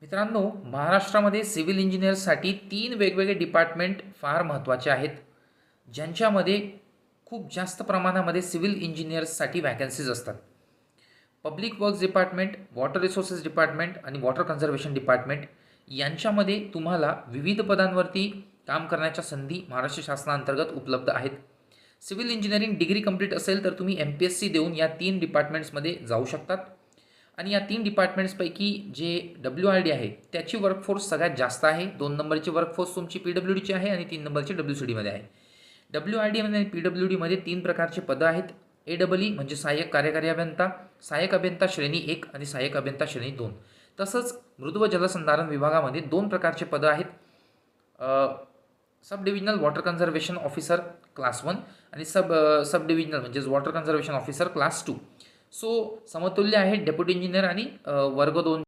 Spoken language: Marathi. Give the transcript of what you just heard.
मित्रांनो, महाराष्ट्रामध्ये सिव्हिल इंजिनिअर्ससाठी 3 वेगवेगळे डिपार्टमेंट फार महत्त्वाचे आहेत, ज्यांच्यामध्ये खूप जास्त प्रमाणामध्ये सिव्हिल इंजिनिअर्ससाठी व्हॅकन्सीज असतात. Public works department, water resources department आणि वॉटर कन्झर्वेशन डिपार्टमेंट यांच्यामध्ये तुम्हाला विविध पदांवरती काम करण्याच्या संधी महाराष्ट्र शासनाअंतर्गत उपलब्ध आहेत. सिव्हिल इंजिनिअरिंग डिग्री कंप्लीट असेल तर तुम्ही MPSC देऊन या 3 डिपार्टमेंट्समध्ये जाऊ शकतात. आणि या 3 डिपार्टमेंट्सपैकी जे WRD आहे त्याची वर्कफोर्स सगळ्यात जास्त आहे. 2 नंबरची वर्कफोर्स तुमची PWDची आहे आणि 3 नंबरची WCDमध्ये आहे. WRD आणि PWDमध्ये 3 प्रकारचे पदं आहेत. AEE म्हणजे सहाय्यक कार्यकारी अभियंता, सहाय्यक अभियंता श्रेणी 1 आणि सहाय्यक अभियंता श्रेणी 2. तसंच मृद व जलसंधारण विभागामध्ये 2 प्रकारचे पदं आहेत. सब divisional water conservation officer class 1 आणि सब डिव्हिजनल म्हणजेच water conservation officer class 2. So समतुल्य आहे डेप्युटी इंजिनियर आणि वर्ग 2